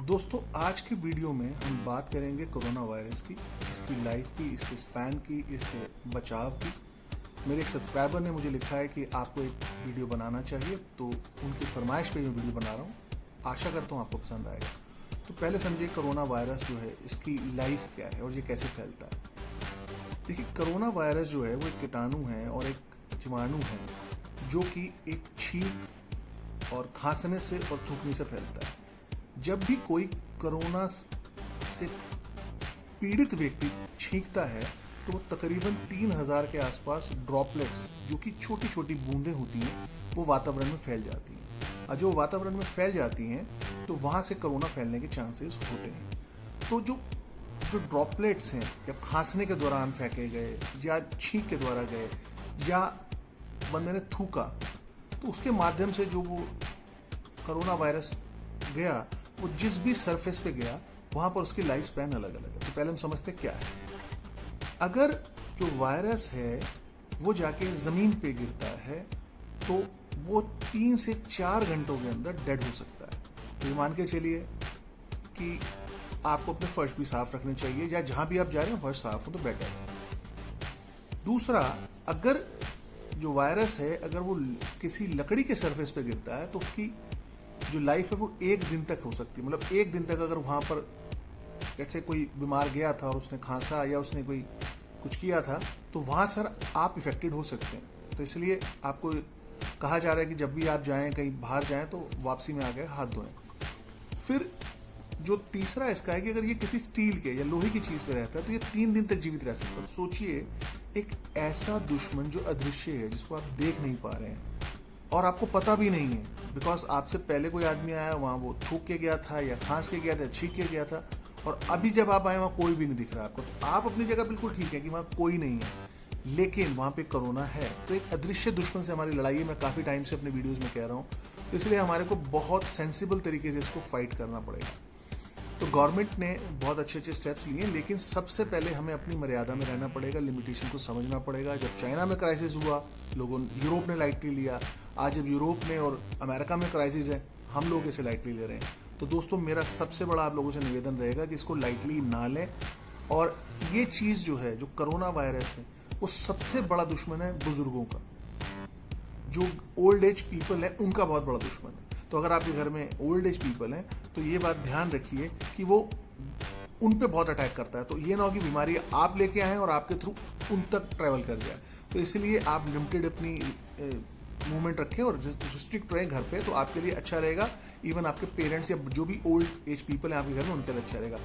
दोस्तों आज की वीडियो में हम बात करेंगे कोरोना वायरस की, इसकी लाइफ की, इसके स्पैन की, इससे बचाव की। मेरे एक सब्सक्राइबर ने मुझे लिखा है कि आपको एक वीडियो बनाना चाहिए, तो उनकी फरमाइश पे मैं वीडियो बना रहा हूँ। आशा करता हूँ आपको पसंद आएगा। तो पहले समझिए कोरोना वायरस जो है इसकी लाइफ क्या है और ये कैसे फैलता है। देखिए, कोरोना वायरस जो है वो एक कीटाणु है और एक जीवाणु है जो कि एक छींक और खांसने से और थूकने से फैलता है। जब भी कोई कोरोना से पीड़ित व्यक्ति छींकता है तो वो तकरीबन 3000 के आसपास ड्रॉपलेट्स, जो कि छोटी छोटी बूंदें होती हैं, वो वातावरण में फैल जाती हैं। और जो वातावरण में फैल जाती हैं तो वहां से कोरोना फैलने के चांसेस होते हैं। तो जो ड्रॉपलेट्स हैं, जब खांसने के दौरान फेंके गए या छींक के द्वारा गए या बंदे ने थूका, तो उसके माध्यम से जो वो कोरोना वायरस गया, वो जिस भी सरफेस पे गया वहां पर उसकी लाइफ स्पैन अलग अलग है। तो पहले हम समझते क्या है। अगर जो वायरस है वो जाके जमीन पे गिरता है तो वो 3 से 4 घंटों के अंदर डेड हो सकता है। तो ये मान के चलिए कि आपको अपने फर्श भी साफ रखने चाहिए, या जहां भी आप जा रहे हैं फर्श साफ हो तो बेटर है। दूसरा, अगर जो वायरस है अगर वो किसी लकड़ी के सरफेस पे गिरता है तो उसकी जो लाइफ है वो 1 दिन तक हो सकती है। मतलब 1 दिन तक अगर वहां पर जैसे कोई बीमार गया था और उसने खांसा या उसने कोई कुछ किया था, तो वहां सर आप इफेक्टेड हो सकते हैं। तो इसलिए आपको कहा जा रहा है कि जब भी आप जाएं, कहीं बाहर जाएं, तो वापसी में आ गए हाथ धोएं। फिर जो तीसरा इसका है कि अगर ये किसी स्टील के या लोहे की चीज पे रहता है तो ये 3 दिन तक जीवित रह सकता है। सोचिए, एक ऐसा दुश्मन जो अदृश्य है, जिसको आप देख नहीं पा रहे हैं और आपको पता भी नहीं है, बिकॉज आपसे पहले कोई आदमी आया, वहां वो थूक के गया था या खांस के गया था, छींक के गया था, और अभी जब आप आए वहां कोई भी नहीं दिख रहा आपको। तो आप अपनी जगह बिल्कुल ठीक है कि वहां कोई नहीं है, लेकिन वहां पे कोरोना है। तो एक अदृश्य दुश्मन से हमारी लड़ाई है। मैं काफी टाइम से अपने वीडियोज में कह रहा हूँ, तो इसलिए हमारे को बहुत सेंसिबल तरीके से इसको फाइट करना पड़ेगा। तो गवर्नमेंट ने बहुत अच्छे स्टेप्स लिए, लेकिन सबसे पहले हमें अपनी मर्यादा में रहना पड़ेगा, लिमिटेशन को समझना पड़ेगा। जब चाइना में क्राइसिस हुआ, लोगों यूरोप ने लाइटली लिया। आज जब यूरोप में और अमेरिका में क्राइसिस है, हम लोग इसे लाइटली ले रहे हैं। तो दोस्तों, मेरा सबसे बड़ा आप लोगों से निवेदन रहेगा कि इसको लाइटली ना लें। और ये चीज जो है, जो कोरोना वायरस है, वो सबसे बड़ा दुश्मन है बुजुर्गों का। जो ओल्ड एज पीपल है उनका बहुत बड़ा दुश्मन है। तो अगर आपके घर में ओल्ड एज पीपल हैं तो ये बात ध्यान रखिए कि वो उन पे बहुत अटैक करता है। तो ये ना हो कि बीमारी आप लेके आए और आपके थ्रू उन तक ट्रेवल कर जाए। तो इसलिए आप लिमिटेड अपनी मूवमेंट रखें और रिस्ट्रिक्ट रहें घर पे, तो आपके लिए अच्छा रहेगा। इवन आपके पेरेंट्स या जो भी ओल्ड एज पीपल है आपके घर में, उनके लिए अच्छा रहेगा।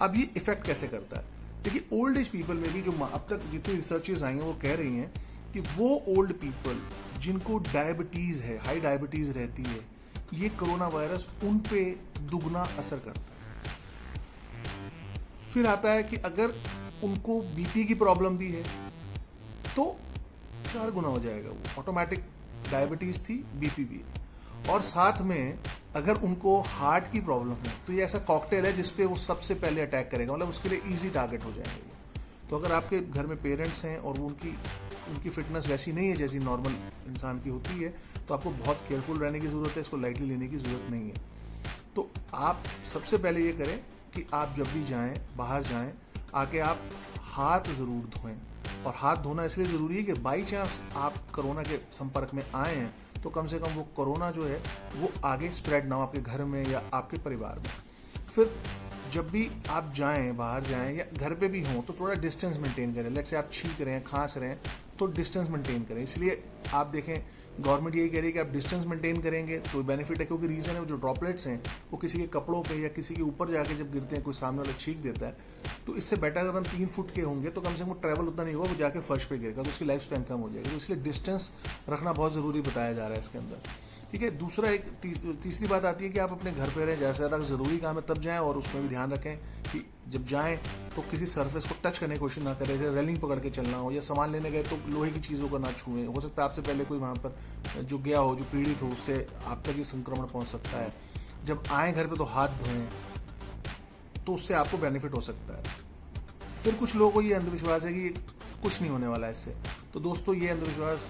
अब ये इफेक्ट कैसे करता है? देखिए, ओल्ड एज पीपल में भी जो अब तक जितनी रिसर्चेज आई हैं वो कह रही हैं कि वो ओल्ड पीपल जिनको डायबिटीज है, हाई डायबिटीज रहती है, ये कोरोना वायरस उन पे दुगना असर करता है। फिर आता है कि अगर उनको बीपी की प्रॉब्लम भी है तो 4 गुना हो जाएगा। वो ऑटोमेटिक डायबिटीज थी, बीपी भी है। और साथ में अगर उनको हार्ट की प्रॉब्लम है तो ये ऐसा कॉकटेल है जिसपे वो सबसे पहले अटैक करेगा। मतलब उसके लिए इजी टारगेट हो जाएंगे वो। तो अगर आपके घर में पेरेंट्स हैं और उनकी फिटनेस वैसी नहीं है जैसी नॉर्मल इंसान की होती है, तो आपको बहुत केयरफुल रहने की जरूरत है। इसको लाइटली लेने की जरूरत नहीं है। तो आप सबसे पहले ये करें कि आप जब भी जाएं, बाहर जाएं, आके आप हाथ जरूर धोएं। और हाथ धोना इसलिए जरूरी है कि बाई चांस आप कोरोना के संपर्क में आए हैं तो कम से कम वो कोरोना जो है वो आगे स्प्रेड ना हो आपके घर में या आपके परिवार में। फिर जब भी आप जाएं, बाहर जाएं या घर पे भी हों, तो थोड़ा डिस्टेंस मेंटेन करें। लेट्स से आप छींक रहे हैं, खांस रहे हैं, तो डिस्टेंस मेंटेन करें। इसलिए आप देखें, गवर्नमेंट यही कह रही है कि आप डिस्टेंस मेंटेन करेंगे तो बेनिफिट है, क्योंकि रीजन है वो जो ड्रॉपलेट्स हैं वो किसी के कपड़ों पे या किसी के ऊपर जाके जब गिरते हैं, कोई सामने वाला छींक देता है, तो इससे बेटर अगर हम 3 फुट के होंगे तो कम से कम ट्रैवल उतना नहीं होगा, वो जाके फर्श पे गिरेगा, तो उसकी लाइफ स्पैन कम हो जाएगी। तो इसलिए डिस्टेंस रखना बहुत जरूरी बताया जा रहा है इसके अंदर। ठीक है। दूसरा, एक तीसरी बात आती है कि आप अपने घर पे रहें। जैसे ज्यादा जरूरी काम है तब जाएं, और उसमें भी ध्यान रखें कि जब जाएं तो किसी सरफेस को टच करने की कोशिश ना करें। जैसे रेलिंग पकड़ के चलना हो, या सामान लेने गए तो लोहे की चीजों को ना छुएं। हो सकता है आपसे पहले कोई वहां पर जो गया हो, जो पीड़ित हो, उससे आप तक ये संक्रमण पहुंच सकता है। जब आए घर पे तो हाथ धोएं, तो उससे आपको बेनिफिट हो सकता है। फिर कुछ लोगों को ये अंधविश्वास है कि कुछ नहीं होने वाला है इससे। तो दोस्तों, ये अंधविश्वास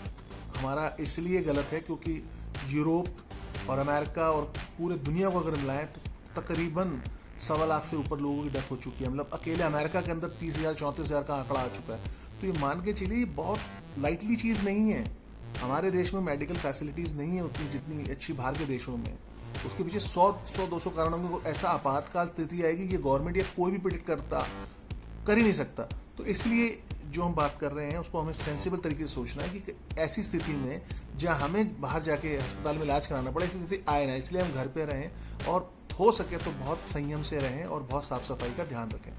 हमारा इसलिए गलत है क्योंकि यूरोप और अमेरिका और पूरे दुनिया को अगर मिलाएं तो तकरीबन 1.25 लाख से ऊपर लोगों की डेथ हो चुकी है। मतलब अकेले अमेरिका के अंदर 30,000 34,000 का आंकड़ा आ चुका है। तो ये मान के चलिए बहुत लाइटली चीज़ नहीं है। हमारे देश में मेडिकल फैसिलिटीज़ नहीं है उतनी जितनी अच्छी बाहर के देशों में। उसके पीछे 100-200 कारणों में ऐसा आपातकाल स्थिति आएगी कि गवर्नमेंट या कोई भी प्रिडिक्ट कर ही नहीं सकता। तो इसलिए जो हम बात कर रहे हैं उसको हमें सेंसिबल तरीके से सोचना है कि ऐसी स्थिति में जहां हमें बाहर जाके अस्पताल में इलाज कराना पड़े, ऐसी स्थिति आए ना, इसलिए हम घर पे रहें और हो सके तो बहुत संयम से रहें और बहुत साफ सफाई का ध्यान रखें।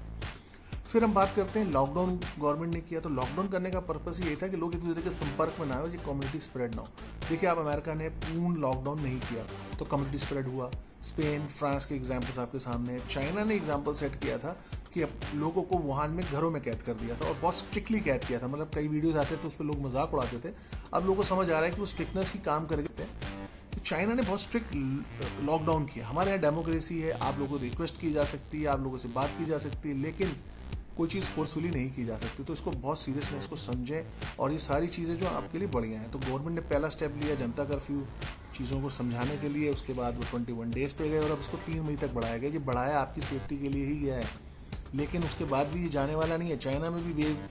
फिर हम बात करते हैं लॉकडाउन गवर्नमेंट ने किया। तो लॉकडाउन करने का पर्पस ये था कि लोग एक दूसरे के संपर्क में ना हो, ये कम्युनिटी स्प्रेड ना हो। देखिए, आप अमेरिका ने पूर्ण लॉकडाउन नहीं किया तो कम्युनिटी स्प्रेड हुआ। स्पेन, फ्रांस के एग्जाम्पल्स आपके सामने हैं। चाइना ने एग्जाम्पल सेट किया था कि लोगों को वुहान में घरों में कैद कर दिया था और बहुत स्ट्रिक्टली कैद किया था। मतलब कई वीडियोज आते थे उस पर लोग मजाक उड़ाते थे। अब लोगों को समझ आ रहा है कि वो स्ट्रिक्टनेस ही काम कर गए थे। चाइना ने बहुत स्ट्रिक्ट लॉकडाउन किया। हमारे यहाँ डेमोक्रेसी है, आप लोगों को रिक्वेस्ट की जा सकती है, आप लोगों से बात की जा सकती है, लेकिन कोई चीज़ फोर्सफुली नहीं की जा सकती। तो इसको बहुत सीरियसनेस को समझें और ये सारी चीज़ें जो आपके लिए बढ़िया हैं। तो गवर्नमेंट ने पहला स्टेप लिया जनता कर्फ्यू चीज़ों को समझाने के लिए। उसके बाद वो 21 डेज पे गए और अब उसको 3 मई तक बढ़ाया गया। ये बढ़ाया आपकी सेफ्टी के लिए ही गया है, लेकिन उसके बाद भी ये जाने वाला नहीं है। चाइना में भी वेव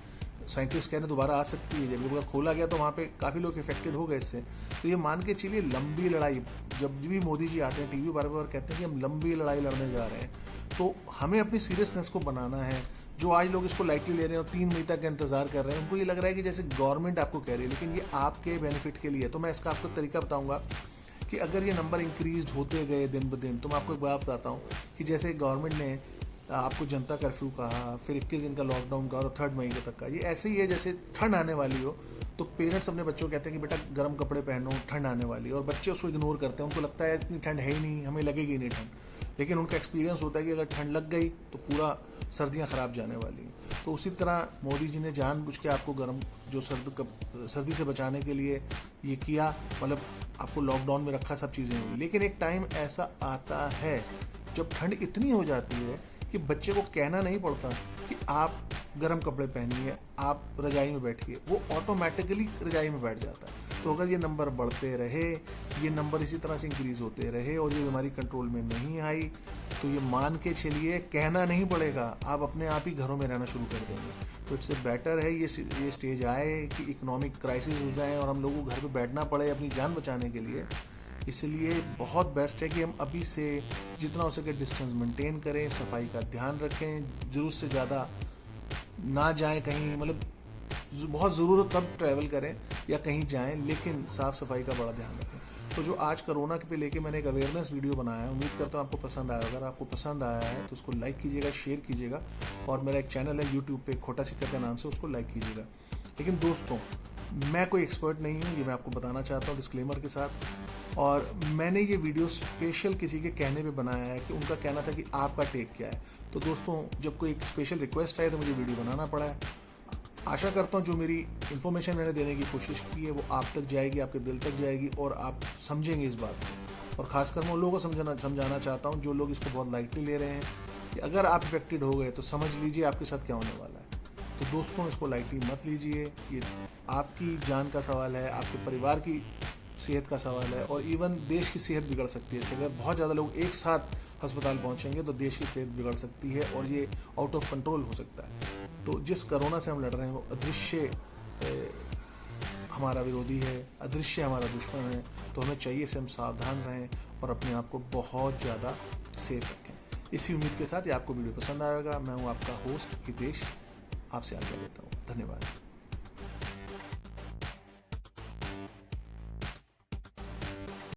साइंटिस्ट कह रहे हैं दोबारा आ सकती है। जब लोग खोला गया तो वहाँ पे काफ़ी लोग इफेक्टेड हो गए इससे। तो ये मान के चलिए लंबी लड़ाई, जब भी मोदी जी आते हैं टीवी बार बार कहते हैं कि हम लंबी लड़ाई लड़ने जा रहे हैं, तो हमें अपनी सीरियसनेस को बनाना है। जो आज लोग इसको लाइटली ले रहे हैं और 3 मई तक का इंतजार कर रहे हैं, उनको ये लग रहा है कि जैसे गवर्नमेंट आपको कह रही है, लेकिन ये आपके बेनिफिट के लिए। तो मैं इसका आपको तरीका बताऊंगा कि अगर ये नंबर इंक्रीज होते गए दिन ब दिन, तो मैं आपको एक बात बताता हूँ कि जैसे गवर्नमेंट ने आपको जनता कर्फ्यू कहा, फिर 21 दिन का लॉकडाउन कहा और 3 मई तक का, ये ऐसे ही है जैसे ठंड आने वाली हो तो पेरेंट्स अपने बच्चों को कहते हैं कि बेटा गर्म कपड़े पहनो, ठंड आने वाली है, और बच्चे उसको इग्नोर करते हैं। उनको लगता है इतनी ठंड है ही नहीं, हमें लगेगी नहीं ठंड, लेकिन उनका एक्सपीरियंस होता है कि अगर ठंड लग गई तो पूरा सर्दियां खराब जाने वाली हैं। तो उसी तरह मोदी जी ने जानबूझ के आपको गर्म जो सर्दी से बचाने के लिए ये किया, मतलब आपको लॉकडाउन में रखा, सब चीज़ें हुई। लेकिन एक टाइम ऐसा आता है जब ठंड इतनी हो जाती है कि बच्चे को कहना नहीं पड़ता कि आप गर्म कपड़े पहनिए, आप रजाई में बैठिए, वो ऑटोमेटिकली रजाई में बैठ जाता है। तो अगर ये नंबर बढ़ते रहे, ये नंबर इसी तरह से इंक्रीज होते रहे और ये बीमारी कंट्रोल में नहीं आई, तो ये मान के चलिए कहना नहीं पड़ेगा, आप अपने आप ही घरों में रहना शुरू कर देंगे। तो इससे बेटर है ये स्टेज आए कि इकोनॉमिक क्राइसिस हो जाए और हम लोगों को घर पे बैठना पड़े अपनी जान बचाने के लिए। इसलिए बहुत बेस्ट है कि हम अभी से जितना हो सके डिस्टेंस मेंटेन करें, सफाई का ध्यान रखें, ज़रूरत से ज़्यादा ना जाएं कहीं, मतलब बहुत ज़रूरत तब ट्रैवल करें या कहीं जाएं, लेकिन साफ़ सफाई का बड़ा ध्यान रखें। तो जो आज कोरोना पे लेके मैंने एक अवेयरनेस वीडियो बनाया है, उम्मीद करता हूँ आपको पसंद आया। अगर आपको पसंद आया है तो उसको लाइक कीजिएगा, शेयर कीजिएगा, और मेरा एक चैनल है यूट्यूब पे खोटा सिक्का के नाम से, उसको लाइक कीजिएगा। लेकिन दोस्तों, मैं कोई एक्सपर्ट नहीं हूँ, ये मैं आपको बताना चाहता हूँ डिस्क्लेमर के साथ। और मैंने ये वीडियो स्पेशल किसी के कहने पे बनाया है कि उनका कहना था कि आपका टेक क्या है। तो दोस्तों, जब कोई एक स्पेशल रिक्वेस्ट आए तो मुझे वीडियो बनाना पड़ा है। आशा करता हूँ जो मेरी इन्फॉर्मेशन मैंने देने की कोशिश की है वो आप तक जाएगी, आपके दिल तक जाएगी और आप समझेंगे इस बात को। और खासकर मैं उन लोगों को समझाना चाहता हूँ जो लोग इसको बहुत लाइटली ले रहे हैं कि अगर आप इफेक्टेड हो गए तो समझ लीजिए आपके साथ क्या होने वाला है। तो दोस्तों, इसको लाइटली मत लीजिए, ये आपकी जान का सवाल है, आपके परिवार की सेहत का सवाल है, और इवन देश की सेहत बिगड़ सकती है। अगर बहुत ज़्यादा लोग एक साथ अस्पताल पहुंचेंगे तो देश की सेहत बिगड़ सकती है और ये आउट ऑफ कंट्रोल हो सकता है। तो जिस कोरोना से हम लड़ रहे हैं वो अदृश्य हमारा विरोधी है, अदृश्य हमारा दुश्मन है। तो हमें चाहिए से हम सावधान रहें और अपने आप को बहुत ज़्यादा सेफ रखें। इसी उम्मीद के साथ ये आपको वीडियो पसंद आएगा। मैं हूँ आपका होस्ट हितेश, आपसे आज्ञा लेता हूँ। धन्यवाद।